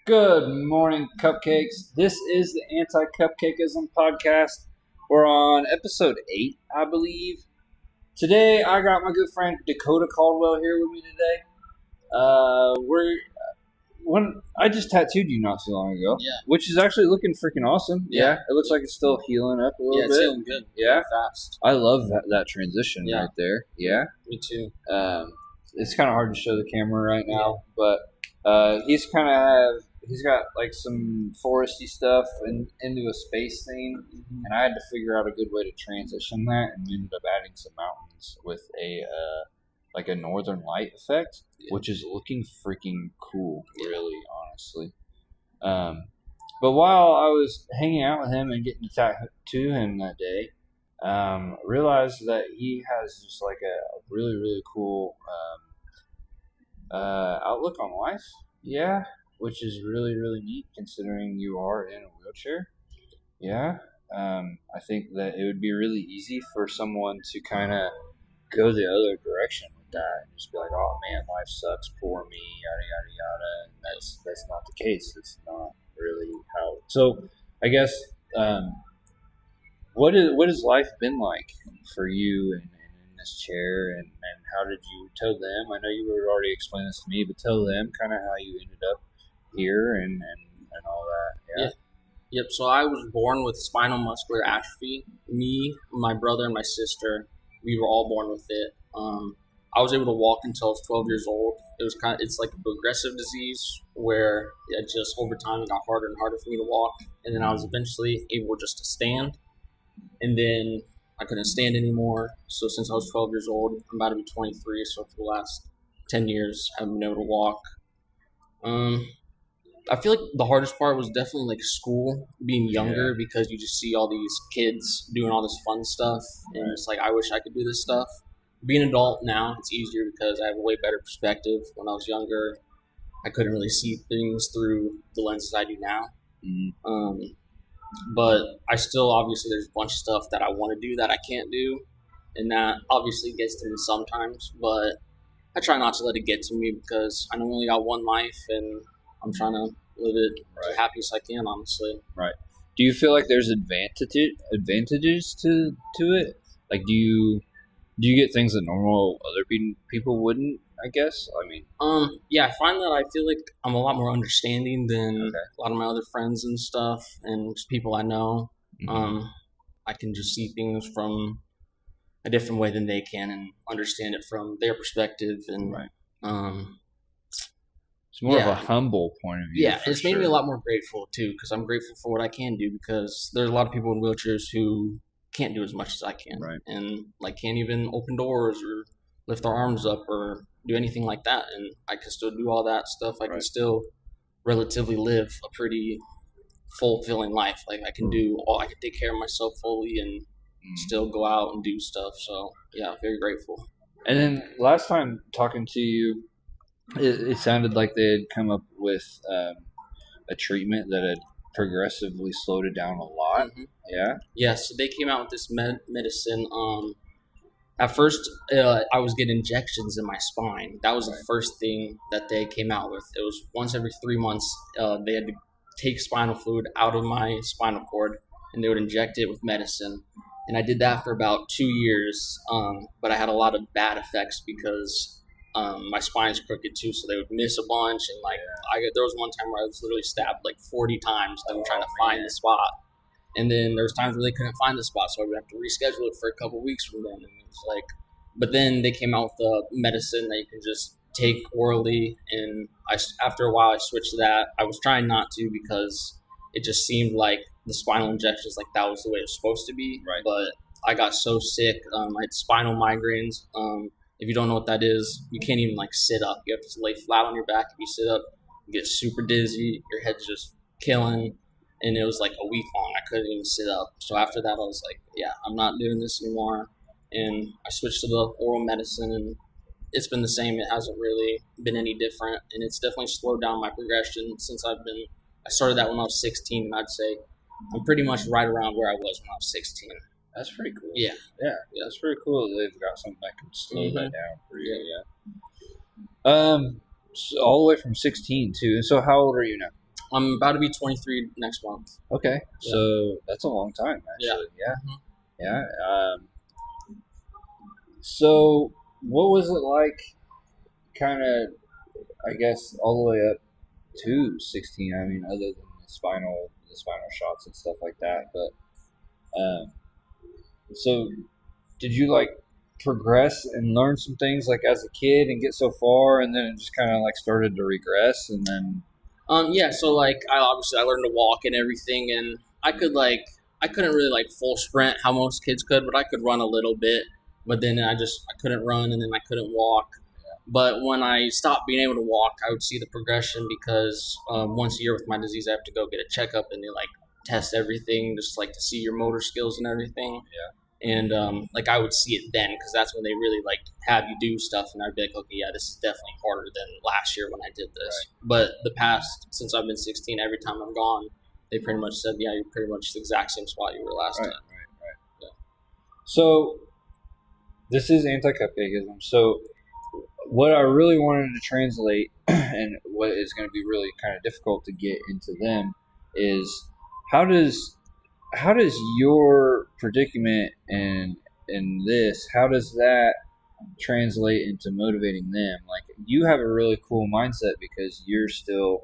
Good morning, cupcakes. This is the anticupcakeizm podcast. We're on episode 8, I believe. Today, I got my good friend Dakota Caldwell here with me today. I just tattooed you not too long ago. Yeah. Which is actually looking freaking awesome. Yeah. It looks like it's still healing up a little bit. Yeah, it's healing good. Yeah. Fast. I love that transition right there. Yeah. Me too. It's kind of hard to show the camera right now, but he's got like some foresty stuff into a space theme, and I had to figure out a good way to transition that, and we ended up adding some mountains with a northern light effect, which is looking freaking cool, really, honestly. But while I was hanging out with him and getting to tattoo him that day, realized that he has just like a really, really cool outlook on life. Yeah, which is really, really neat considering you are in a wheelchair. Yeah. I think that it would be really easy for someone to kind of go the other direction with that and just be like, oh man, life sucks, poor me, yada, yada, yada. And that's not the case. It's not really how. So I guess, what has life been like for you in this chair, and how did you tell them? I know you were already explaining this to me, but tell them kind of how you ended up here and all that. Yeah. Yep. So I was born with spinal muscular atrophy. Me, my brother, and my sister, we were all born with it. I was able to walk until I was 12 years old. It's like a progressive disease where it just over time it got harder and harder for me to walk, and then I was eventually able just to stand, and then I couldn't stand anymore. So since I was 12 years old, I'm about to be 23. So for the last 10 years, I haven't been able to walk. I feel like the hardest part was definitely like school, being younger, because you just see all these kids doing all this fun stuff, and it's like, I wish I could do this stuff. Being an adult now, it's easier because I have a way better perspective. When I was younger, I couldn't really see things through the lenses I do now. Mm-hmm. But I still, obviously, there's a bunch of stuff that I want to do that I can't do, and that obviously gets to me sometimes, but I try not to let it get to me because I only got one life, and I'm trying to live it as happy as I can, honestly. Right. Do you feel like there's advantages to it? Like, do you get things that normal other people wouldn't, I guess? I mean... Yeah, I find that I feel like I'm a lot more understanding than a lot of my other friends and stuff, and just people I know. Mm-hmm. I can just see things from a different way than they can and understand it from their perspective, and it's more of a humble point of view. Yeah, it's made me a lot more grateful too, because I'm grateful for what I can do, because there's a lot of people in wheelchairs who can't do as much as I can, and like can't even open doors or lift their arms up or do anything like that, and I can still do all that stuff. I can still relatively live a pretty fulfilling life. Like I can take care of myself fully and still go out and do stuff. So yeah, very grateful. And then last time talking to you, it sounded like they had come up with a treatment that had progressively slowed it down a lot. Mm-hmm. Yeah, so they came out with this medicine. At first, I was getting injections in my spine. That was the first thing that they came out with. It was once every 3 months. They had to take spinal fluid out of my spinal cord, and they would inject it with medicine. And I did that for about 2 years, but I had a lot of bad effects because my spine's crooked too, so they would miss a bunch. And there was one time where I was literally stabbed like 40 times them trying to find the spot. And then there was times where they couldn't find the spot, so I would have to reschedule it for a couple weeks from then. And it was like, but then they came out with a medicine that you can just take orally, and after a while I switched to that. I was trying not to because it just seemed like the spinal injections, like that was the way it was supposed to be. But I got so sick. I had spinal migraines. If you don't know what that is, you can't even like sit up. You have to lay flat on your back. If you sit up, you get super dizzy. Your head's just killing. And it was like a week long. I couldn't even sit up. So after that, I was like, yeah, I'm not doing this anymore. And I switched to the oral medicine, and it's been the same. It hasn't really been any different. And it's definitely slowed down my progression since I started that when I was 16. And I'd say I'm pretty much right around where I was when I was 16. That's pretty cool. Yeah, that's pretty cool that they've got something that can slow that down for you. So all the way from 16 too. And so how old are you now? I'm about to be 23 next month. Okay, Yeah. so that's a long time, actually. Yeah. So, what was it like, kind of, I guess, all the way up to 16? I mean, other than the spinal shots and stuff like that. But so, did you like progress and learn some things like as a kid and get so far, and then it just kind of like started to regress, and then Yeah, so like I learned to walk and everything, and I couldn't really like full sprint how most kids could, but I could run a little bit. But then I couldn't run, and then I couldn't walk. But when I stopped being able to walk, I would see the progression because once a year with my disease, I have to go get a checkup, and they like test everything just like to see your motor skills and everything. And like I would see it then because that's when they really like have you do stuff, and I'd be like, okay, yeah, this is definitely harder than last year when I did this. Right. But the past, since I've been 16, every time I'm gone, they pretty much said, yeah, you're pretty much the exact same spot you were last time. Right. Yeah. So this is anti-cupcakeism. So what I really wanted to translate, and what is going to be really kind of difficult to get into them, is how does your predicament in this, how does that translate into motivating them? Like, you have a really cool mindset because you're still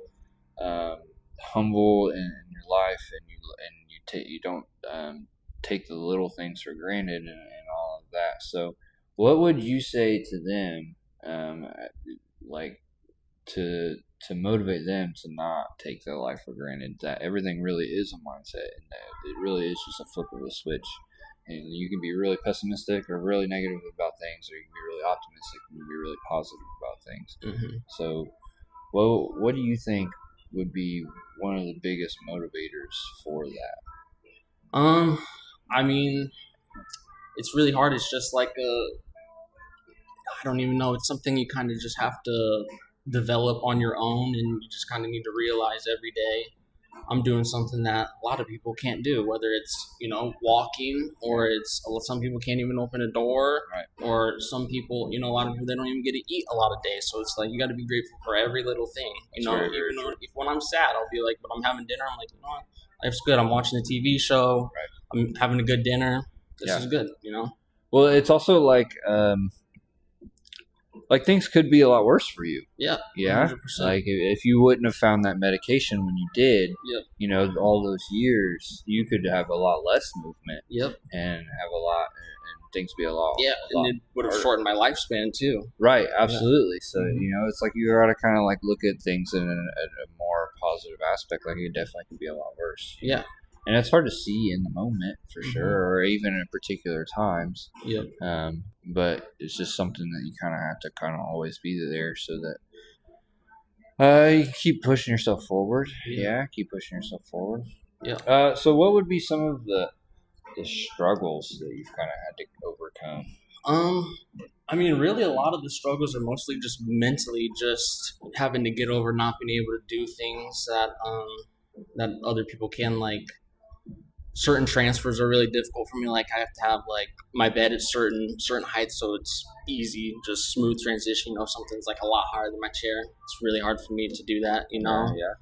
humble in your life, and you don't take the little things for granted, and all of that. So what would you say to them, like, to motivate them to not take their life for granted, that everything really is a mindset, and that it really is just a flip of a switch, and you can be really pessimistic or really negative about things, or you can be really optimistic and be really positive about things. Mm-hmm. So what do you think would be one of the biggest motivators for that? I mean, it's really hard. It's just like I don't even know. It's something you kind of just have to develop on your own, and you just kind of need to realize every day I'm doing something that a lot of people can't do, whether it's, walking, or it's some people can't even open a door, Right. or some people, a lot of people, they don't even get to eat a lot of days. So it's like you got to be grateful for every little thing. That's very, very Even true. if when I'm sad, I'll be like, but I'm having dinner. I'm like, you know what? Life's good. I'm watching a TV show. Right. I'm having a good dinner. This Yeah. is good. Well, it's also like things could be a lot worse for you. Yeah. Yeah. 100%. Like if you wouldn't have found that medication when you did, Yep. all those years, you could have a lot less movement. Yep. And have and things be a lot. Yeah, and it would have shortened my lifespan too. Right. Absolutely. So, Mhm. it's like you got to kind of like look at things in a more positive aspect. Like, it definitely could be a lot worse. Yeah. And it's hard to see in the moment, for Mhm. sure, or even in particular times. Yep. But it's just something that you kind of have to kind of always be there, so that you keep pushing yourself forward. Yeah, keep pushing yourself forward. Yeah. So what would be some of the struggles that you've kind of had to overcome? I mean, really, a lot of the struggles are mostly just mentally, just having to get over not being able to do things that other people can. Like, certain transfers are really difficult for me. Like, I have to have like my bed at certain heights, so it's easy, just smooth transition. Something's like a lot higher than my chair, it's really hard for me to do that. Yeah.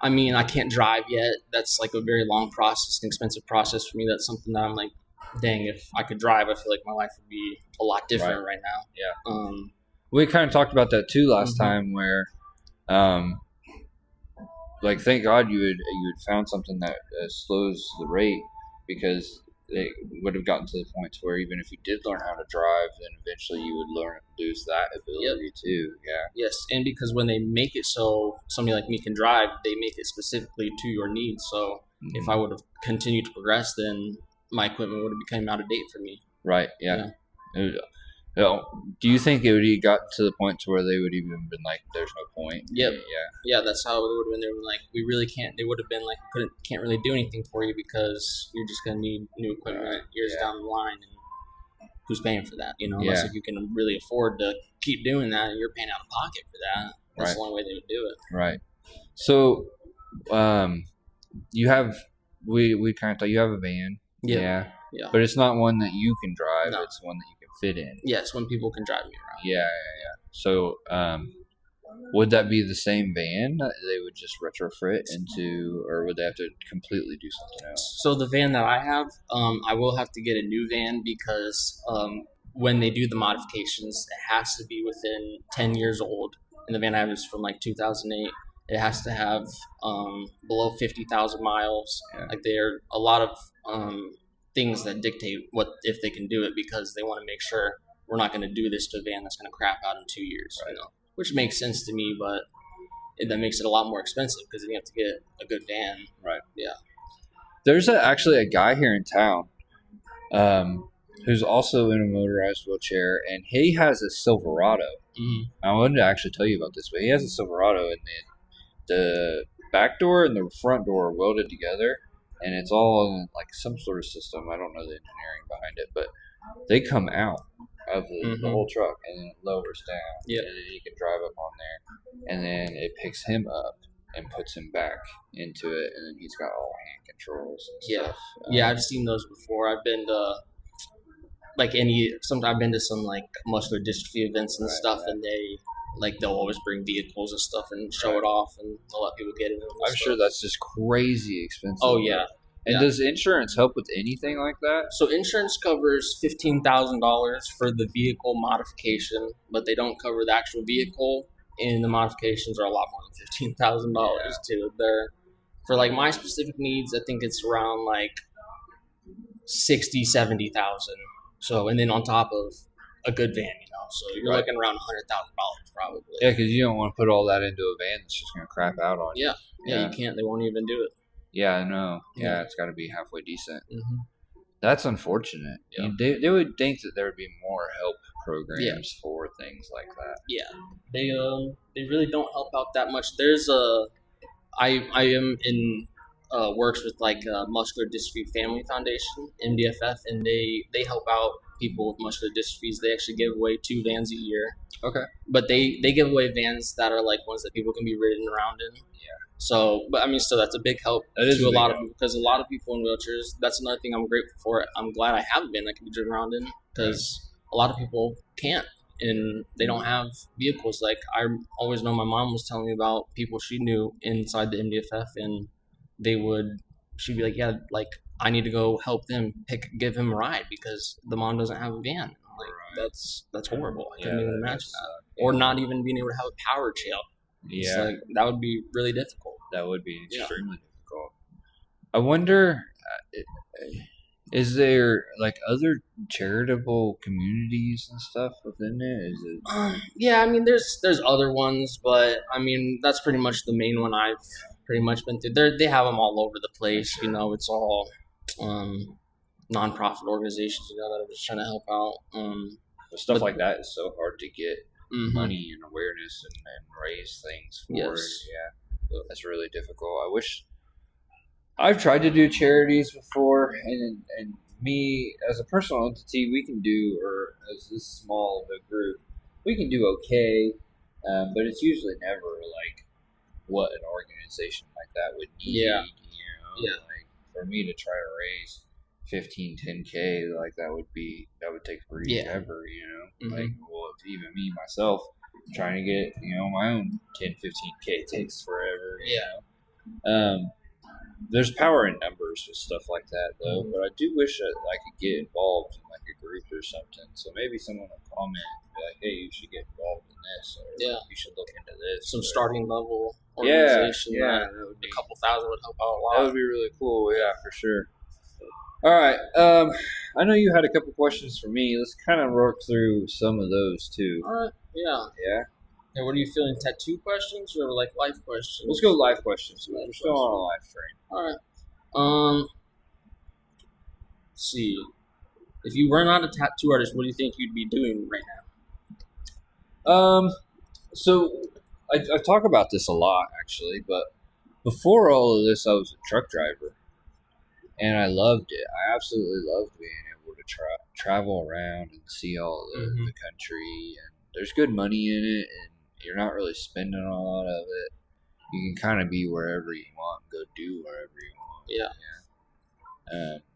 I mean, I can't drive yet. That's like a very long process, an expensive process for me. That's something that I'm like, dang, if I could drive, I feel like my life would be a lot different right now. Yeah. We kind of talked about that too last time, where, like, thank God you had found something that slows the rate, because it would have gotten to the point where even if you did learn how to drive, then eventually you would lose that ability too. Yeah. Yes, and because when they make it so somebody like me can drive, they make it specifically to your needs. So if I would have continued to progress, then my equipment would have become out of date for me. Right. Yeah. Do you think it would have gotten to the point to where they would even been like, "There's no point"? Yep. Yeah. Yeah, that's how it would have been. They were like, "We really can't." They would have been like, "Can't really do anything for you because you're just gonna need new equipment years down the line, and who's paying for that? Unless if you can really afford to keep doing that, and you're paying out of pocket for that. That's the only way they would do it." Right. So, you have we kind of thought you have a van. Yeah. But it's not one that you can drive. No. It's one that you can fit in. Yes, when people can drive me around. Yeah. So, would that be the same van that they would just retrofit into, or would they have to completely do something else? So the van that I have, I will have to get a new van because when they do the modifications, it has to be within 10 years old. And the van I have is from like 2008. It has to have below 50,000 miles. Yeah. Like there are a lot of things that dictate what if they can do it because they want to make sure we're not going to do this to a van that's going to crap out in 2 years. Right. Which makes sense to me, but that makes it a lot more expensive because then you have to get a good van. Right. Yeah. There's actually a guy here in town who's also in a motorized wheelchair, and he has a Silverado. Mm-hmm. I wanted to actually tell you about this, but he has a Silverado, and the back door and the front door are welded together, and it's all in like some sort of system. I don't know the engineering behind it, but they come out of the whole truck, and then it lowers down, Yep. and then he can drive up on there, and then it picks him up and puts him back into it, and then he's got all hand controls and stuff. Yeah, I've seen those before. I've been to I've been to some like muscular dystrophy events and stuff, and they'll always bring vehicles and stuff and show it off, and they'll let people get in them. I'm sure that's just crazy expensive. Oh yeah. And does insurance help with anything like that? So insurance covers $15,000 for the vehicle modification, but they don't cover the actual vehicle, and the modifications are a lot more than $15,000 too. They're for like my specific needs, I think it's around like 60,000-70,000. So, and then on top of a good van, so you're looking around $100,000 probably. Yeah, because you don't want to put all that into a van that's just going to crap out on you. Yeah, you can't. They won't even do it. Yeah, I know. Yeah, it's got to be halfway decent. Mm-hmm. That's unfortunate. Yeah. They would think that there would be more help programs for things like that. Yeah, they really don't help out that much. There's I am in works with like Muscular Dystrophy Family Foundation, MDFF, and they help out people with muscular dystrophies. They actually give away 2 vans a year. Okay. But they give away vans that are like ones that people can be ridden around in. Yeah. So, but I mean, still, that's a big help to a lot of people because a lot of people in wheelchairs. That's another thing I'm grateful for. I'm glad I have a van I can be driven around in because a lot of people can't. And they don't have vehicles. Like I always know my mom was telling me about people she knew inside the MDFF, and she'd be like, yeah, like I need to go help them give him a ride because the mom doesn't have a van. Like that's horrible. I couldn't even imagine that. Or not even being able to have a power chair. Yeah, like, that would be really difficult. That would be extremely difficult. I wonder. Is there like other charitable communities and stuff within it? Is it? Yeah, I mean, there's other ones, but I mean that's pretty much the main one I've pretty much been through. They have them all over the place. It's all nonprofit organizations. That are just trying to help out. Stuff like that is so hard to get money and awareness and raise things for. Yes. Yeah, that's really difficult. I wish. I've tried to do charities before, and me as a personal entity, we can do, or as this small of a group, we can do okay, but it's usually never like what an organization like that would need. Yeah. Like for me to try to raise 10K, like that would take forever. Like if even me myself trying to get my own 10-15K takes forever. There's power in numbers with stuff like that, though. But I do wish that I could get involved in like a group or something. So maybe someone will comment and be like, "Hey, you should get involved in this," or "You should look into this." Some starting level organization. That would be a couple thousand would help out a lot. That would be really cool. Yeah, for sure. All right. I know you had a couple questions for me. Let's kind of work through some of those too. All right. Yeah. Yeah. And what are you feeling? Tattoo questions or like life questions? Let's go life questions. We're still on a life train. All right. Let's see. If you were not a tattoo artist, what do you think you'd be doing right now? So I talk about this a lot actually, but before all of this, I was a truck driver, and I loved it. I absolutely loved being able to travel around and see all the country, and there's good money in it, and you're not really spending a lot of it. You can kind of be wherever you want, go do wherever you want. Yeah.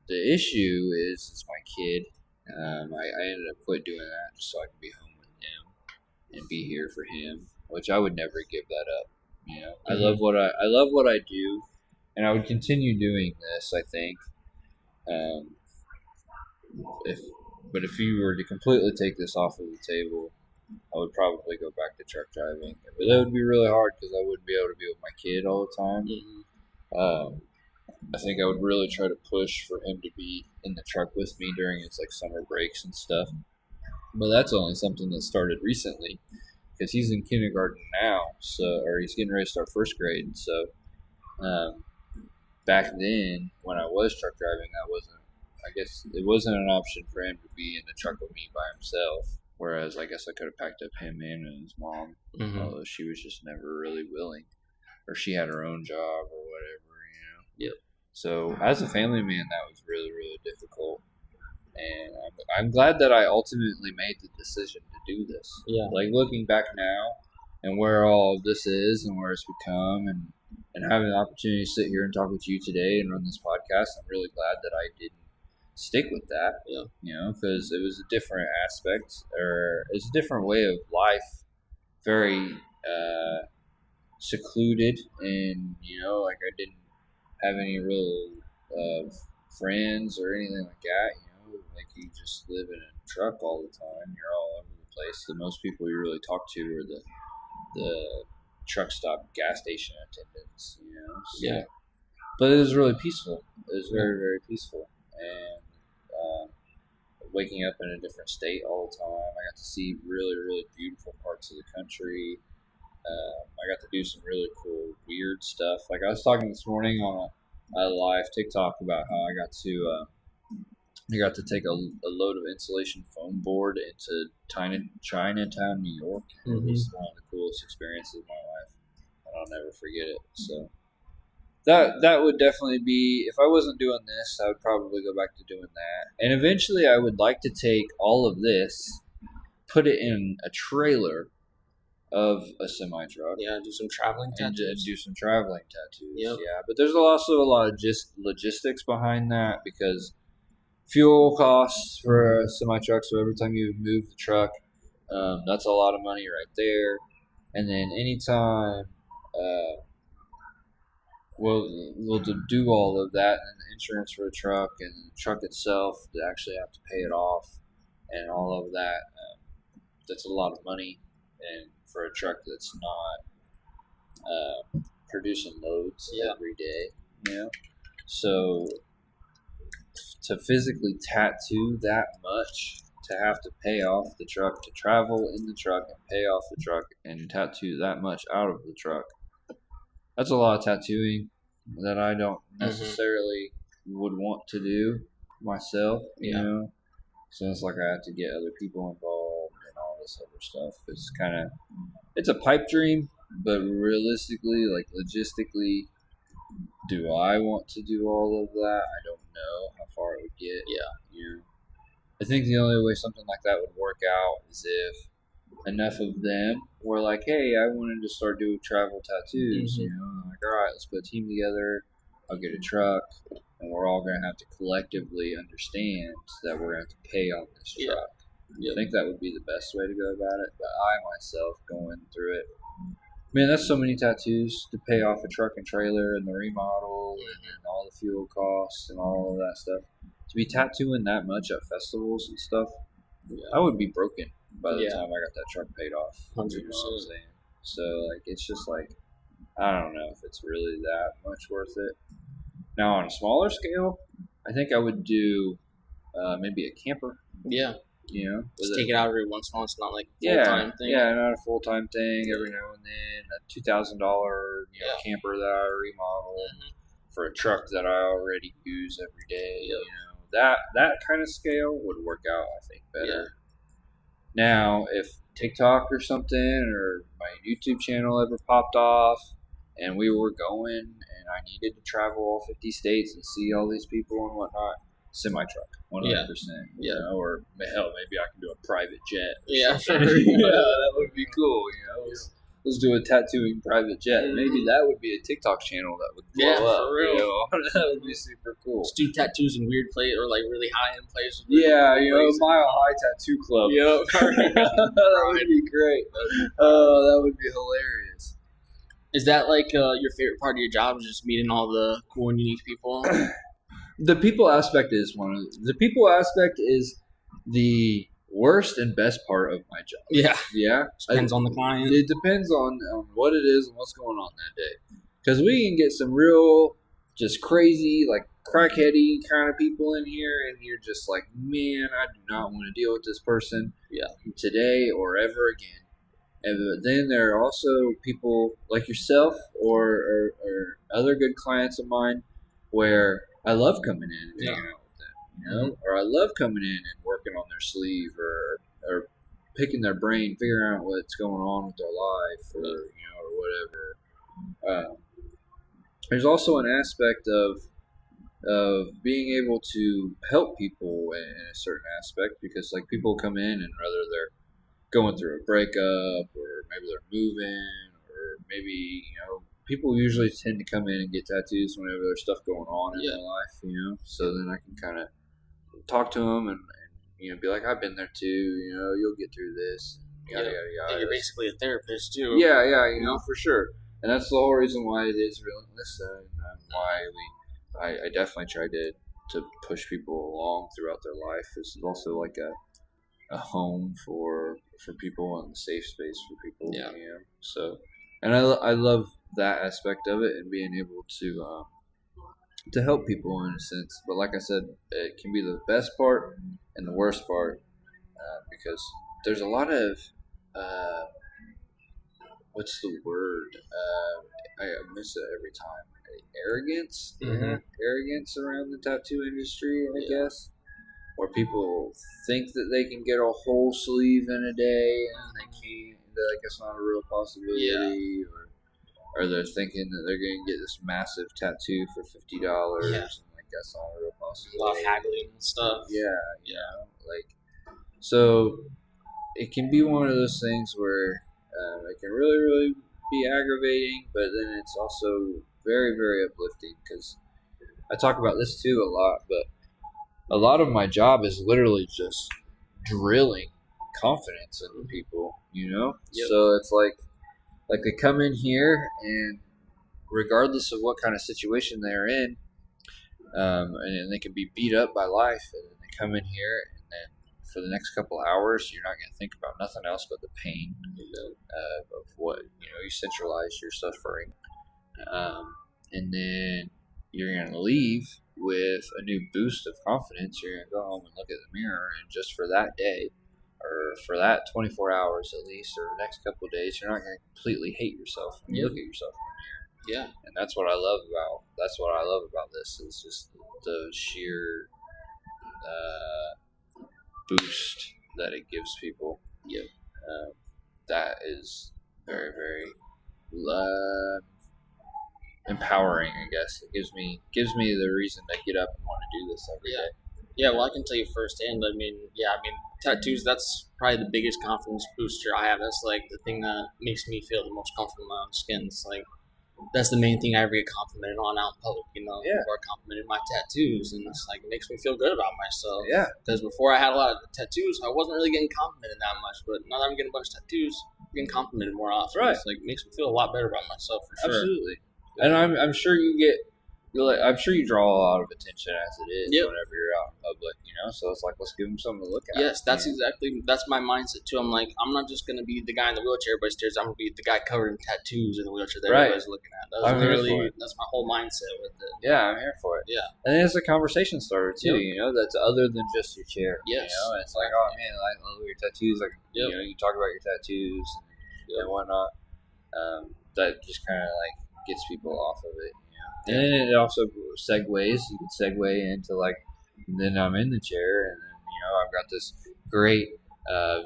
The issue is my kid. I ended up quit doing that just so I could be home with him and be here for him. which I would never give that up. You know, I Mhm. love what I do, and I would continue doing this. I think, um, if but if you were to completely take this off of the table, I would probably go back to truck driving. But that would be really hard because I wouldn't be able to be with my kid all the time. Mhm. Um, I think I would really try to push for him to be in the truck with me during his like summer breaks and stuff. But that's only something that started recently because he's in kindergarten now, or he's getting ready to start first grade. So um, back then, when I was truck driving, that wasn't. I guess it wasn't an option for him to be in the truck with me by himself. Whereas I guess I could have packed up him and his mom, Mhm. although she was just never really willing, or she had her own job or whatever, you know. Yep. So as a family man, that was really really difficult, and I'm glad that I ultimately made the decision to do this. Yeah. Like looking back now, and where all of this is, and where it's become, and having the opportunity to sit here and talk with you today and run this podcast, I'm really glad that I didn't stick with that. Yeah. You know, because it was a different aspect, or it's a different way of life, very secluded, and you know, like I didn't have any real friends or anything like that. You know, like you just live in a truck all the time. You're all over the place. The most people you really talk to are the truck stop gas station attendants. You know, so, Yeah. but it was really peaceful. It was Yeah. very very peaceful, and waking up in a different state all the time. I got to see really really beautiful parts of the country. I got to do some really cool, weird stuff. Like I was talking this morning on a live TikTok about how I got to take a load of insulation foam board into Chinatown, New York. And it was one of the coolest experiences of my life, and I'll never forget it. So that would definitely be, if I wasn't doing this, I would probably go back to doing that. And eventually, I would like to take all of this, put it in a trailer of a semi truck, Yeah. Do some traveling and tattoos. do some traveling tattoos. Yep. Yeah, but there's also a lot of just logistics behind that because fuel costs for a semi truck. So every time you move the truck, that's a lot of money right there. And then anytime, we'll do all of that, and the insurance for the truck and the truck itself to actually have to pay it off, and all of that. That's a lot of money, and for a truck that's not producing loads every day, you know. So to physically tattoo that much, to have to pay off the truck, to travel in the truck and pay off the truck, and tattoo that much out of the truck, that's a lot of tattooing that I don't necessarily would want to do myself, you know. So it's like I have to get other people involved and all this other stuff. It's a pipe dream, but realistically, like logistically, do I want to do all of that? I don't know how far it would get. Yeah. You know, I think the only way something like that would work out is if enough of them were like, "Hey, I wanted to start doing travel tattoos." You know, like, all right, let's put a team together. I'll get a truck, and we're all gonna have to collectively understand that we're gonna have to pay on this truck. I think that would be the best way to go about it. But I myself going through it, man, that's so many tattoos to pay off a truck and trailer and the remodel and all the fuel costs and all of that stuff. To be tattooing that much at festivals and stuff, I would be broken by the time I got that truck paid off. 100%. You know what I'm saying? So like, it's just like, I don't know if it's really that much worth it. Now on a smaller scale, I think I would do maybe a camper. Yeah. You know, Just take it out every once in a while. It's not like a full-time thing. Yeah, not a full-time thing. Every now and then, a $2,000 camper that I remodel for a truck that I already use every day. You know, that kind of scale would work out, I think, better. Now, if TikTok or something or my YouTube channel ever popped off and we were going and I needed to travel all 50 states and see all these people and whatnot, semi-truck, 100%. You know, or hell, maybe I can do a private jet. Yeah, that would be cool, you know. let's do a tattooing private jet. Maybe that would be a TikTok channel that would blow up. For real. You know? That would be super cool. Let's do tattoos in weird places or like really high end places. Yeah, Mile High Tattoo Club. Yep. That would be great. Oh, that would be hilarious. Is that like your favorite part of your job? Is just meeting all the cool and unique people? The people aspect is the people aspect is the worst and best part of my job. Yeah. Yeah. Depends on the client. It depends on what it is and what's going on that day. Because we can get some real, just crazy, like crackheady kind of people in here, and you're just like, man, I do not want to deal with this person today or ever again. But then there are also people like yourself or other good clients of mine where I love coming in and hanging out with them, or I love coming in and working on their sleeve or picking their brain, figuring out what's going on with their life or whatever. There's also an aspect of being able to help people in a certain aspect, because like people come in and whether they're going through a breakup or maybe they're moving or maybe people usually tend to come in and get tattoos whenever there's stuff going on in their life, so then I can kind of talk to them and be like, I've been there too, you'll get through this, yada yada yada. And you're basically a therapist too. Yeah, for sure. And that's the whole reason why it is Relentless, and why I definitely try to push people along throughout their life. It's also like a home for people and a safe space for people. So, and I love that aspect of it and being able to help people in a sense. But like I said, it can be the best part and the worst part, because there's a lot of what's the word? I miss it every time. Arrogance, arrogance around the tattoo industry, I guess, where people think that they can get a whole sleeve in a day and they can't. Like it's not a real possibility, or they're thinking that they're going to get this massive tattoo for $50, and like that's not a real possibility. A lot of haggling and stuff. So it can be one of those things where it can really, really be aggravating, but then it's also very, very uplifting, because I talk about this too a lot, but a lot of my job is literally just drilling confidence into people, So it's like they come in here, and regardless of what kind of situation they're in, and they can be beat up by life, and then they come in here, and then for the next couple of hours, you're not going to think about nothing else but the pain of what, you centralize your suffering. And then you're going to leave with a new boost of confidence. You're going to go home and look at the mirror, and just for that day, or for that 24 hours at least, or the next couple of days, you're not going to completely hate yourself when you look at yourself in the mirror. And that's what I love about this, is just the sheer boost that it gives people. That is very, very empowering, I guess. It gives me the reason to get up and want to do this every day. Yeah, well, I can tell you firsthand. Tattoos, that's probably the biggest confidence booster I have. That's like the thing that makes me feel the most comfortable in my own skin. It's like, that's the main thing I ever get complimented on out in public, or complimented my tattoos, and it's like, it makes me feel good about myself. Because before I had a lot of tattoos, I wasn't really getting complimented that much, but now that I'm getting a bunch of tattoos, I'm getting complimented more often. It's like, it makes me feel a lot better about myself, for sure. Absolutely. And I'm sure you get, I'm sure you draw a lot of attention as it is whenever you're out in public, so it's like, let's give them something to look at. Yes, that's my mindset too. I'm like, I'm not just going to be the guy in the wheelchair everybody stares. I'm going to be the guy covered in tattoos in the wheelchair that everybody's looking at. That's my whole mindset with it. Yeah, I'm here for it. Yeah. And it's a conversation starter too, that's other than just your chair. Yes. It's like, oh man, I love your tattoos. Like, you talk about your tattoos and whatnot. That just kind of like gets people off of it. And then it also segues. You can segue into like, then I'm in the chair, and then I've got this great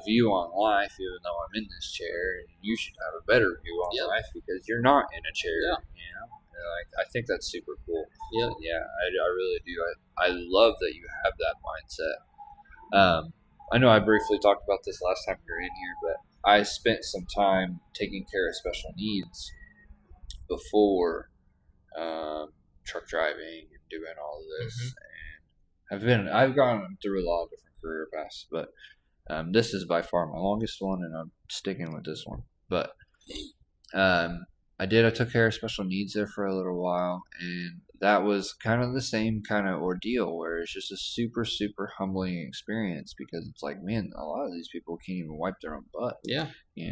view on life, even though I'm in this chair. And you should have a better view on life because you're not in a chair. Like, I think that's super cool. I really do. I love that you have that mindset. I know I briefly talked about this last time you were in here, but I spent some time taking care of special needs before truck driving and doing all of this. And I've gone through a lot of different career paths, but this is by far my longest one, and I'm sticking with this one. But I took care of special needs there for a little while, and that was kind of the same kind of ordeal where it's just a super, super humbling experience because it's like, man, a lot of these people can't even wipe their own butt. Yeah.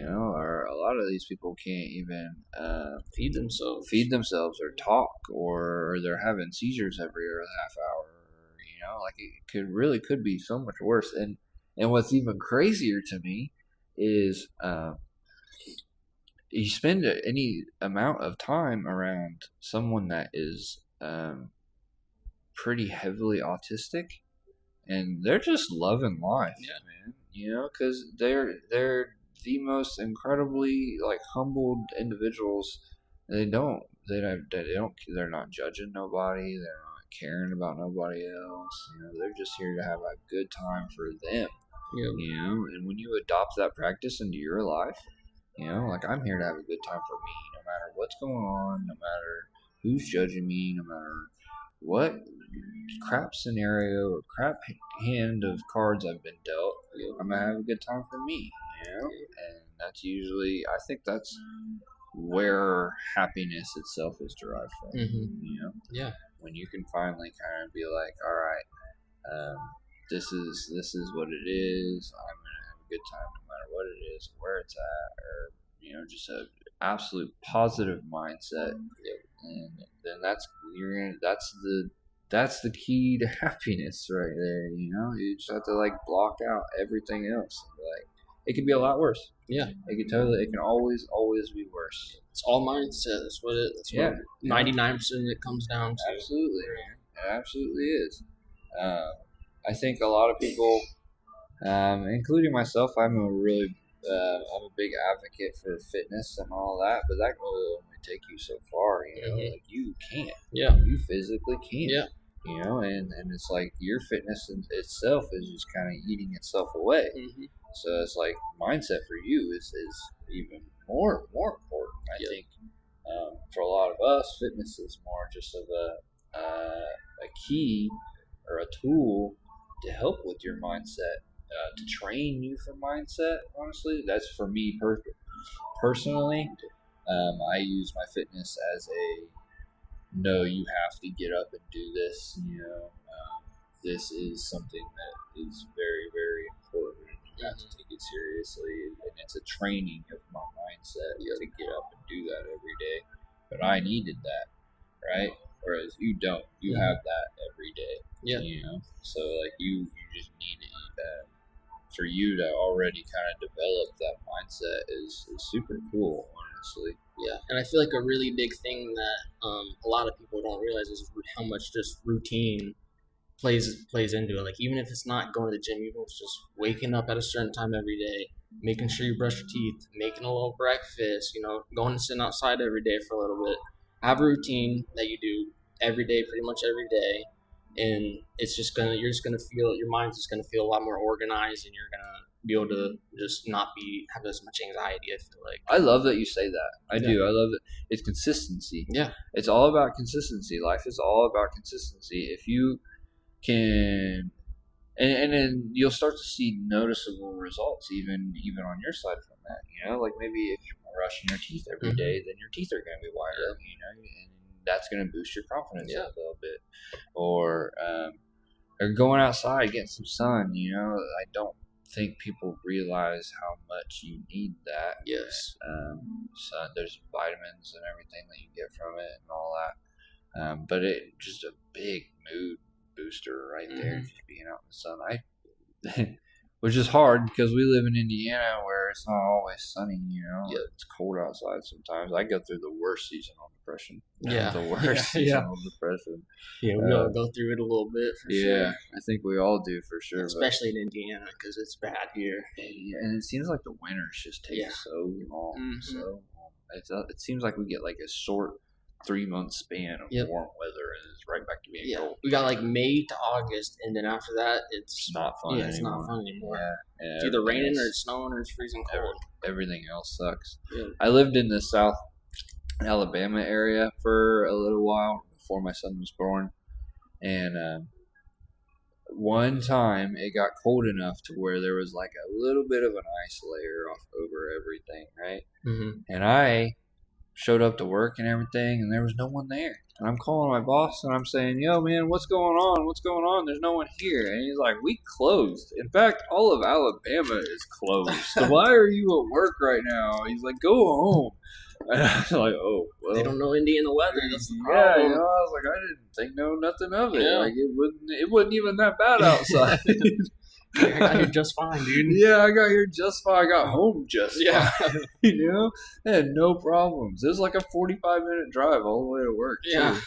Or a lot of these people can't even feed themselves or talk, or they're having seizures every half hour. Like it could be so much worse. And what's even crazier to me is you spend any amount of time around someone that is pretty heavily autistic, and they're just loving life, man. Because they're the most incredibly humbled individuals. They're not judging nobody. They're not caring about nobody else. They're just here to have a good time for them. And when you adopt that practice into your life, I'm here to have a good time for me, no matter what's going on, no matter who's judging me, no matter what crap scenario or crap hand of cards I've been dealt. I'm gonna have a good time for me, and that's usually, I think that's where happiness itself is derived from. Yeah. When you can finally kind of be like, all right, this is what it is. I'm gonna have a good time no matter what it is, where it's at, or just a absolute positive mindset. And then that's the key to happiness right there. You just have to block out everything else. It can be a lot worse. Yeah, it can always be worse. It's all mindset. That's what 99% of it comes down to. Absolutely, it absolutely is. I think a lot of people, including myself, I'm a big advocate for fitness and all that, but that will only take you so far. You can't. Yeah. You physically can't. Yeah. And it's like your fitness in itself is just kind of eating itself away. So it's like mindset for you is even more important. I think for a lot of us, fitness is more just of a key or a tool to help with your mindset, to train you for mindset. Honestly, that's for me personally. I use my fitness as no, you have to get up and do this. This is something that is very, very important. You have to take it seriously, and it's a training of my mindset to get up and do that every day. But I needed that, right? Whereas you don't. You have that every day. Yeah. So you just need it. For you to already kind of develop that mindset is super cool, honestly. Yeah, and I feel like a really big thing that a lot of people don't realize is how much just routine plays into it. Even if it's not going to the gym, even if it's just waking up at a certain time every day, making sure you brush your teeth, making a little breakfast, going to sit outside every day for a little bit. Have a routine that you do every day, pretty much every day, and you're just gonna feel, your mind's just gonna feel a lot more organized, and you're gonna be able to just not have as much anxiety. I feel like. I love that you say that. I do. I love it. It's consistency. Yeah. It's all about consistency. Life is all about consistency. If you can, and then you'll start to see noticeable results even on your side from that. Maybe if you're brushing your teeth every day, then your teeth are going to be whiter. And that's going to boost your confidence a little bit. Or going outside, getting some sun. I don't think people realize how much you need that. Yes. Sun, there's vitamins and everything that you get from it and all that. But it just a big mood booster right there, just being out in the sun. Which is hard because we live in Indiana where it's not always sunny. It's cold outside sometimes. I go through the worst seasonal depression. The worst seasonal depression. Yeah, we all go through it a little bit for sure. Yeah, I think we all do for sure. Especially in Indiana because it's bad here. And it seems like the winters just take so long. So it seems like we get a short 3-month span of Yep. warm weather, and it's right back to being Yeah, cold. we got like May to August, and then after that, It's not fun it's anymore. not fun anymore. Yeah, It's either everything raining or else- it's snowing or it's freezing cold. everything else sucks. Yeah. I lived in the South Alabama area for a little while before my son was born, and one time it got cold enough to where there was like a little bit of an ice layer off over everything, right? Mm-hmm. And I showed up to work and everything, and there was no one there. And I'm calling my boss and I'm saying, "Yo, man, what's going on? What's going on? There's no one here." And he's like, "We closed. In fact, all of Alabama is closed. So why are you at work right now?" He's like, "Go home." And I was like, "Oh, well." They don't know Indiana weather. That's the Yeah, problem. I was like, I didn't think nothing of it. Yeah. Like it wasn't even that bad outside. I got here just fine, dude. Yeah, I got here just fine. I got home just Yeah. fine. I had no problems. It was like a 45-minute drive all the way to work. Yeah. Too.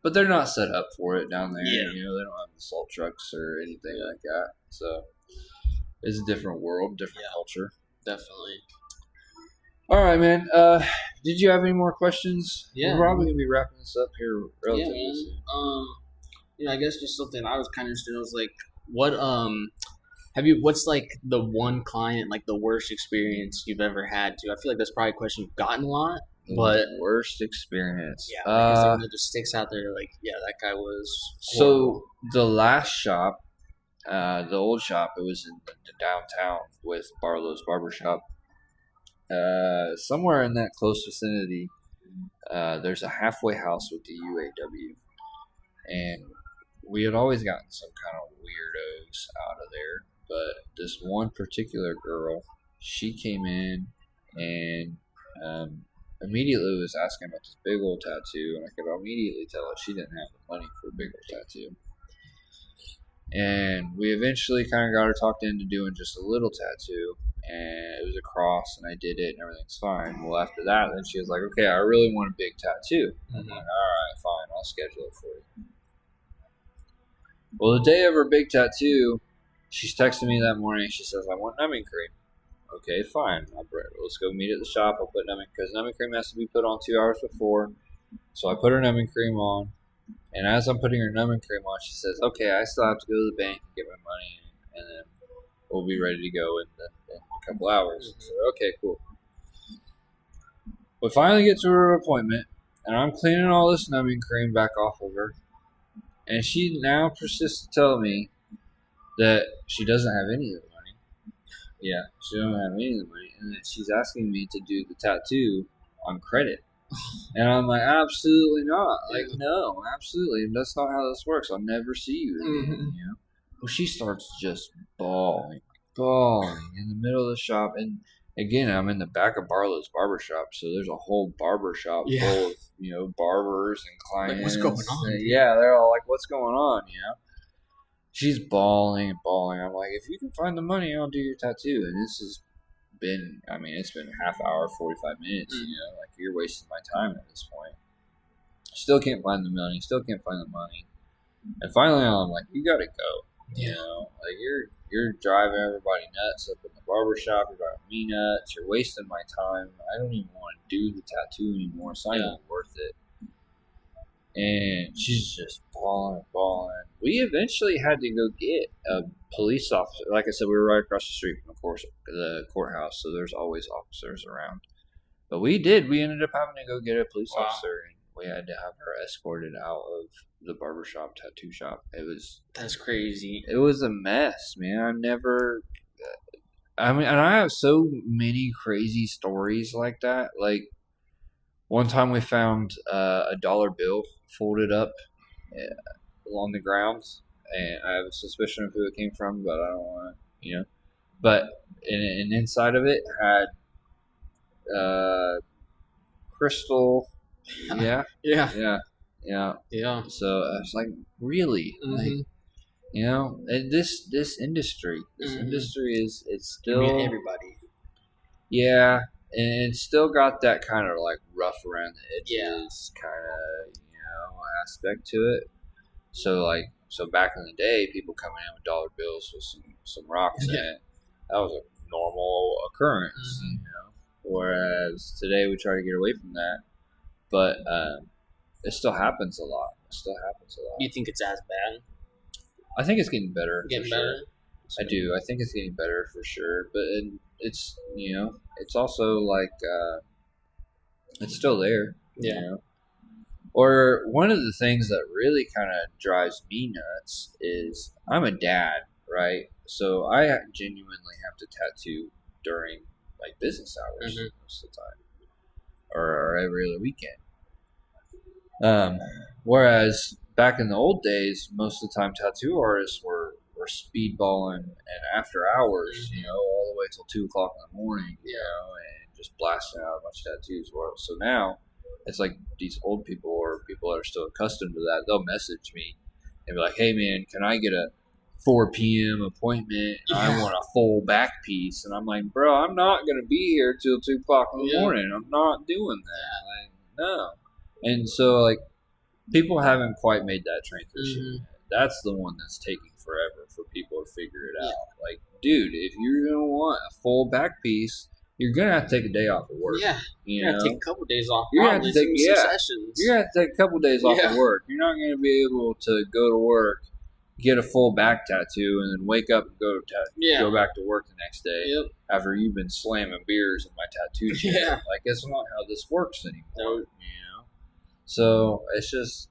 But they're not set up for it down there. Yeah. They don't have the salt trucks or anything like that. So it's a different world, different culture. Definitely. All right, man. Did you have any more questions? Yeah. We're probably gonna be wrapping this up here relatively Yeah, soon. I guess just something I was kind of interested in was like, what's like the one client, like the worst experience you've ever had to? I feel like that's probably a question you've gotten a lot, but Worst experience. yeah, like something that just sticks out there. Like, yeah, that guy was horrible. So the last shop, the old shop, it was in the downtown with Barlow's Barbershop. Somewhere in that close vicinity, there's a halfway house with the UAW, and we had always gotten some kind of weirdos out of there. But this one particular girl, she came in and immediately was asking about this big old tattoo, and I could immediately tell her she didn't have the money for a big old tattoo. And we eventually kind of got her talked into doing just a little tattoo, and it was a cross, and I did it, and everything's fine. Well, after that, then she was like, "Okay, I really want a big tattoo." I'm like, "All right, fine, I'll schedule it for you." Well, the day of her big tattoo, she's texting me that morning. She says, "I want numbing cream." Okay, fine. Let's go meet at the shop. I'll put numbing, because numbing cream has to be put on 2 hours before. So I put her numbing cream on, and as I'm putting her numbing cream on, she says, "Okay, I still have to go to the bank and get my money, and then we'll be ready to go in a couple hours." I said, "Okay, cool." We finally get to her appointment, and I'm cleaning all this numbing cream back off of her, and she now persists to tell me that she doesn't have any of the money. Yeah, she doesn't have any of the money, and that she's asking me to do the tattoo on credit. And I'm like, absolutely not. Like, no, absolutely. That's not how this works. I'll never see you again. Well, she starts just bawling in the middle of the shop. And again, I'm in the back of Barlow's Barbershop, so there's a whole barbershop full of, barbers and clients. Like, what's going on? Yeah, they're all like, "What's going on?" She's bawling and bawling. I'm like, "If you can find the money, I'll do your tattoo." And this has been, it's been a half hour, 45 minutes, like you're wasting my time at this point. Still can't find the money, And finally I'm like, "You gotta go. Like you're driving everybody nuts up in the barbershop, you're driving me nuts, you're wasting my time. I don't even want to do the tattoo anymore. It's not even worth it." And she's just bawling. We eventually had to go get a police officer. Like I said, we were right across the street from, of course, the courthouse, so there's always officers around. But we ended up having to go get a police officer, and we had to have her escorted out of the barbershop tattoo shop. That's crazy. It was a mess, man. And I have so many crazy stories like that. Like, one time we found a dollar bill folded up along the ground, and I have a suspicion of who it came from, but I don't want to, But and inside of it had crystal. Yeah. So I was like, really? Like, and this industry, it's still everybody. Yeah, and it's still got that kind of like rough around the edges kind of aspect to it. So back in the day, people coming in with dollar bills with some rocks in it, that was a normal occurrence. Whereas today we try to get away from that. But it still happens a lot. Do you think it's as bad? I think it's getting better. Getting for better? sure. I do. I think it's getting better for sure. But it's it's also like it's still there. Yeah. You know? Or one of the things that really kind of drives me nuts is I'm a dad, right? So I genuinely have to tattoo during like business hours most of the time, or every other weekend. Whereas back in the old days, most of the time tattoo artists were speedballing and after hours, all the way till 2 o'clock in the morning, and just blasting out a bunch of tattoos. So now it's like these old people or people that are still accustomed to that, they'll message me and be like, "Hey man, can I get a 4 p.m. appointment? I want a full back piece." And I'm like, "Bro, I'm not gonna be here till 2 o'clock in the morning. I'm not doing that. Like, no." And so like people haven't quite made that transition yet. That's the one that's taking forever for people to figure it out. Like, dude, if you're gonna want a full back piece, you're gonna have to take a day off of work. Yeah, you're gonna take a couple days off. You're gonna have to take some sessions. You're gonna have to take a couple days off of work. You're not gonna be able to go to work, get a full back tattoo, and then wake up and go back to work the next day after you've been slamming beers in my tattoo chair. Like, that's not how this works anymore. So it's just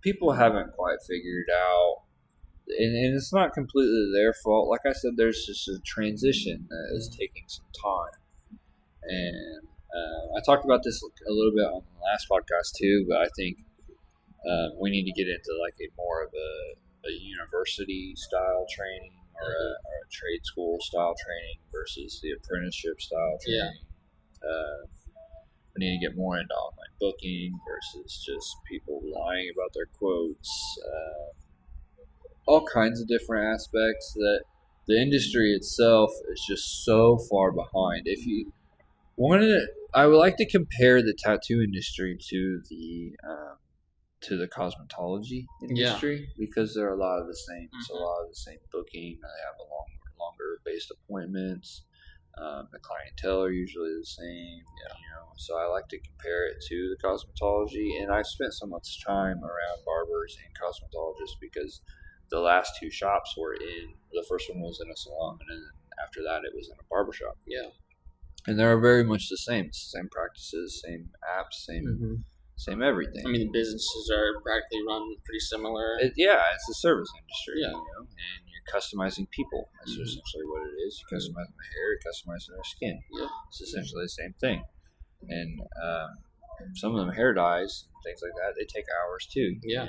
people haven't quite figured out, and it's not completely their fault. Like I said, there's just a transition that is taking some time, and I talked about this a little bit on the last podcast too. But I think we need to get into like a more of a university style training or a trade school style training versus the apprenticeship style training. We need to get more into online booking versus just people lying about their quotes. All kinds of different aspects that the industry itself is just so far behind. If you wanted, I would like to compare the tattoo industry to the cosmetology industry because they're a lot of the same. It's a lot of the same booking. They have longer based appointments. The clientele are usually the same, so I like to compare it to the cosmetology. And I've spent so much time around barbers and cosmetologists because the last two shops were the first one was in a salon, and then after that it was in a barbershop. Yeah. And they're very much the same. It's the same practices, same apps, same everything. I mean, the businesses are practically run pretty similar. It's a service industry, and you're customizing people. That's essentially what it is. You're customizing the hair, you're customizing their skin. Yeah. It's essentially the same thing. And some of them hair dyes, things like that, they take hours too. Yeah.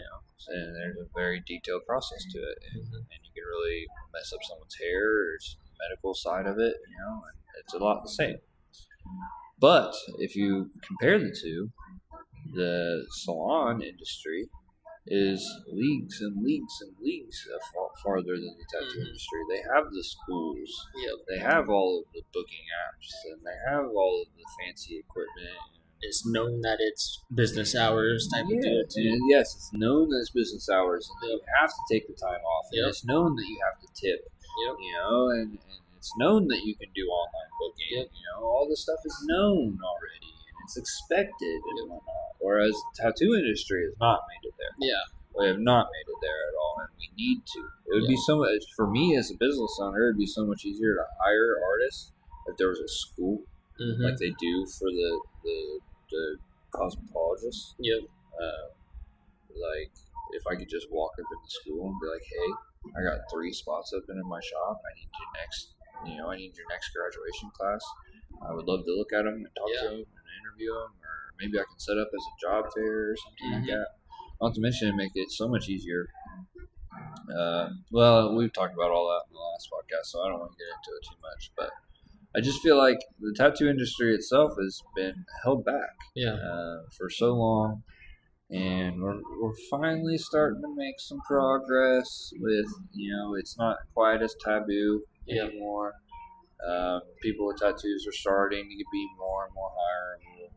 And there's a very detailed process to it. And you can really mess up someone's hair. There's the medical side of it, and it's a lot the same. But if you compare the two, the salon industry is leagues and leagues and leagues farther than the tattoo industry. They have the schools. They have all of the booking apps, and they have all of the fancy equipment. It's known that it's business hours type of deal too. Yes, it's known that it's business hours, and you have to take the time off. And it's known that you have to tip. And it's known that you can do online booking. All this stuff is known already, and it's expected and whatnot. Whereas the tattoo industry has not made it there. Yeah, we have not made it there at all, and we need to. It would be so much for me as a business owner. It would be so much easier to hire artists if there was a school like they do for the cosmetologists. Like if I could just walk up in the school and be like, "Hey, I got 3 spots open in my shop. I need I need your next graduation class. I would love to look at them and talk to them and interview them, or maybe I can set up as a job fair or something like that." Not to mention, make it so much easier. Well, we've talked about all that in the last podcast, so I don't want to get into it too much. But I just feel like the tattoo industry itself has been held back for so long. And we're finally starting to make some progress with, it's not quite as taboo anymore. People with tattoos are starting to be more and more hireable,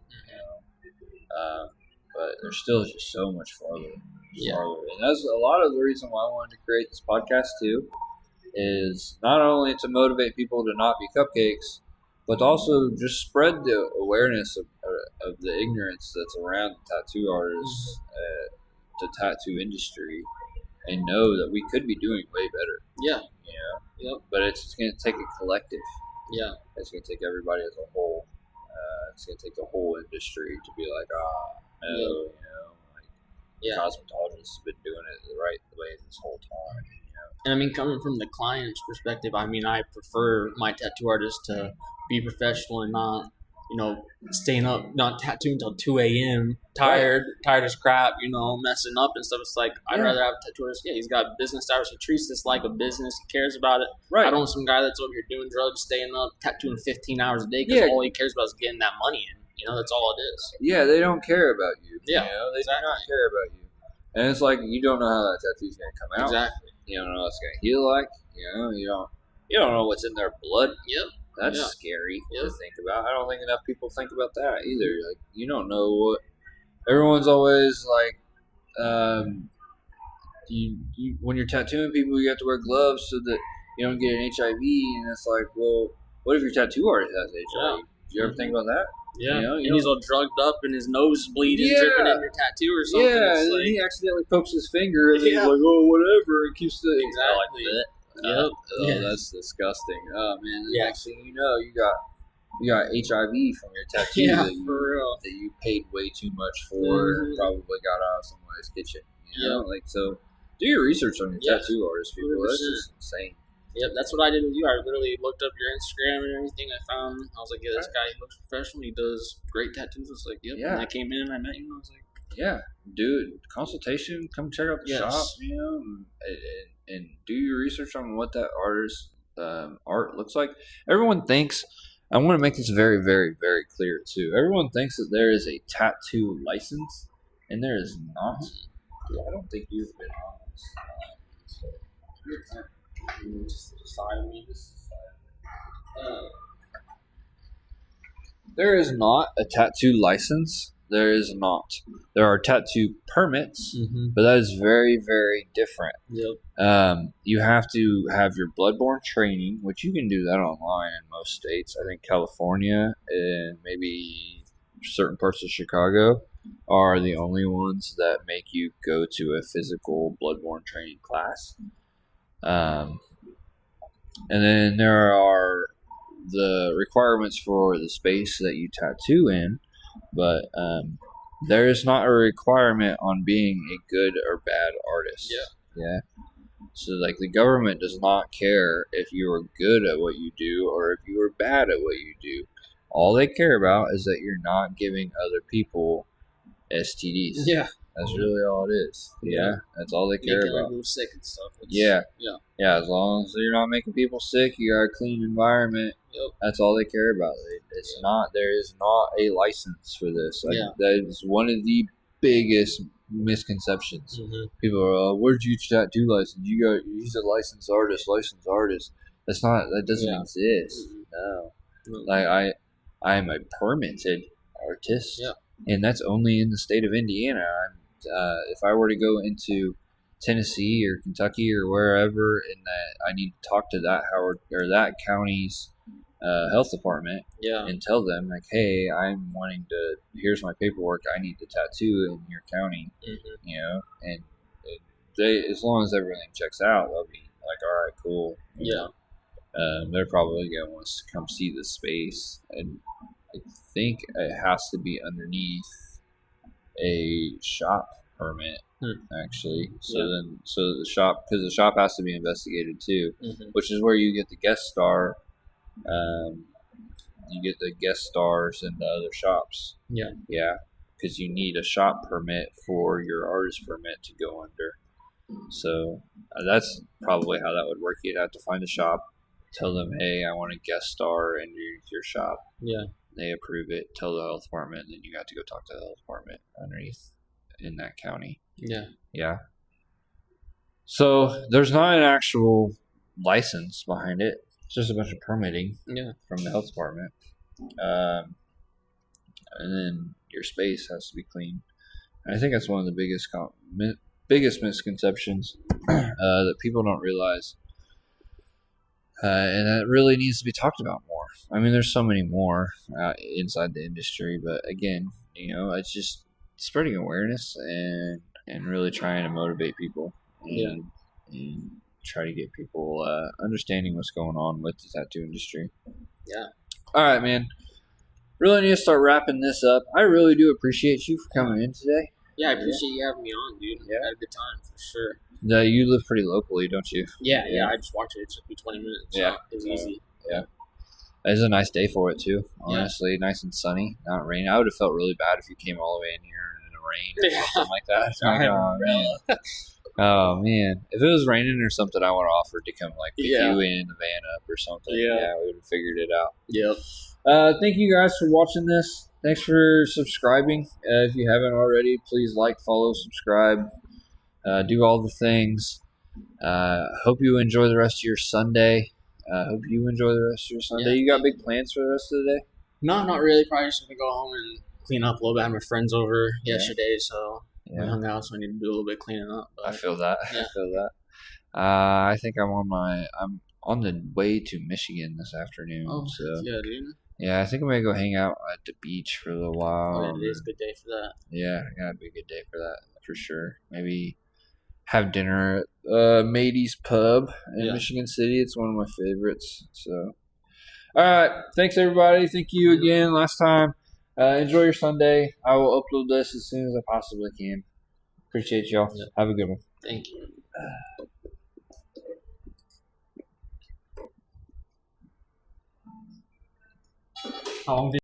but there's still just so much farther. And that's a lot of the reason why I wanted to create this podcast too, is not only to motivate people to not be cupcakes, but also just spread the awareness of the ignorance that's around the tattoo artists, the tattoo industry, and know that we could be doing way better. Yeah. But it's going to take a collective. Yeah. It's going to take everybody as a whole. It's going to take the whole industry to be like, no, cosmetologists have been doing it the right way this whole time. And I mean, coming from the client's perspective, I mean, I prefer my tattoo artist to be professional and not, staying up, not tattooing until 2 a.m., tired as crap, messing up and stuff. It's like, I'd rather have a tattoo artist. Yeah, he's got business hours. He treats this like a business. He cares about it. Right. I don't want some guy that's over here doing drugs, staying up, tattooing 15 hours a day because all he cares about is getting that money in. That's all it is. Yeah, they don't care about you. Yeah. They do not care about you. And it's like, you don't know how that tattoo's going to come out. Exactly. You don't know what it's going to heal like. You don't know what's in their blood. Yep. That's scary to think about. I don't think enough people think about that either. Like, you don't know what. Everyone's always like, when you're tattooing people, you have to wear gloves so that you don't get an HIV. And it's like, well, what if your tattoo artist has HIV? Did you ever think about that? Yeah, and he's all drugged up and his nose is bleeding, dripping in your tattoo or something. Yeah, and then he accidentally pokes his finger and then he's like, oh, whatever, and keeps the exactly. That's disgusting. Oh man, the next thing you know, you got HIV from your tattoo that you paid way too much for and probably got out of somebody's kitchen. So do your research on your tattoo artist, people. 100%. That's just insane. Yep, that's what I did with you. I literally looked up your Instagram and everything. I was like, this guy, he looks professional. He does great tattoos. I was like, yep. Yeah. And I came in and I met you and I was like, yeah, dude, consultation, come check out the shop, and do your research on what that artist's art looks like. Everyone thinks, I want to make this very, very, very clear too. Everyone thinks that there is a tattoo license, and there is not. I don't think you've been on this. There is not a tattoo license. There is not. There are tattoo permits, but that is very, very different. Yep. You have to have your bloodborne training, which you can do that online in most states. I think California and maybe certain parts of Chicago are the only ones that make you go to a physical bloodborne training class. And then there are the requirements for the space that you tattoo in, but there is not a requirement on being a good or bad artist. Yeah. So, like, the government does not care if you are good at what you do or if you are bad at what you do. All they care about is that you're not giving other people STDs. Yeah. That's really all it is. Yeah. That's all they care about. People sick and stuff. Yeah. As long as you're not making people sick, you got a clean environment. Yep. That's all they care about. It's not. There is not a license for this. That is one of the biggest misconceptions. People are, oh, where'd you tattoo license? He's a licensed artist. That's not. That doesn't exist. No. Like I'm a permitted artist. Yeah. And that's only in the state of Indiana. If I were to go into Tennessee or Kentucky or wherever, and that I need to talk to that county's health department, and tell them, like, hey, here's my paperwork. I need to tattoo in your county, and they, as long as everything checks out, they'll be like, all right, cool. They're probably gonna want us to come see the space, and I think it has to be underneath a shop permit, actually. So the shop, because the shop has to be investigated too, which is where you get the guest star. You get the guest stars in the other shops. Yeah, because you need a shop permit for your artist permit to go under. So that's probably how that would work. You'd have to find a shop, tell them, hey, I want a guest star in your shop. They approve it, tell the health department, and then you got to go talk to the health department underneath in that county. Yeah. So there's not an actual license behind it. It's just a bunch of permitting from the health department. And then your space has to be clean. And I think that's one of the biggest misconceptions that people don't realize. And that really needs to be talked about more. I mean, there's so many more inside the industry, but again, it's just spreading awareness and really trying to motivate people and try to get people understanding what's going on with the tattoo industry. Yeah. All right, man. Really need to start wrapping this up. I really do appreciate you for coming in today. Yeah, I appreciate you having me on, dude. Yeah. I had a good time for sure. You live pretty locally, don't you? Yeah. I just watched it. It took me 20 minutes. So Yeah. it was easy. Yeah. It's a nice day for it too. Honestly, nice and sunny, not raining. I would have felt really bad if you came all the way in here in the rain or something like that. Oh man, if it was raining or something, I would have offered to come pick you in the van up or something. Yeah, we would have figured it out. Yep. Thank you guys for watching this. Thanks for subscribing. If you haven't already, please like, follow, subscribe, do all the things. Hope you enjoy the rest of your Sunday. You got big plans for the rest of the day? No, not really. Probably just gonna go home and clean up a little bit. I had my friends over yesterday, so we hung out. So I need to do a little bit of cleaning up. But, I feel that. Yeah. I feel that. I think I'm on the way to Michigan this afternoon. Oh, so yeah, dude. Yeah, I think I'm gonna go hang out at the beach for a little while. Oh, it is a good day for that. Yeah, gotta be a good day for that for sure. Maybe have dinner at Matey's Pub in Michigan City. It's one of my favorites. So, all right, thanks everybody. Thank you again. Last time. Enjoy your Sunday. I will upload this as soon as I possibly can. Appreciate y'all. Have a good one. Thank you. How long did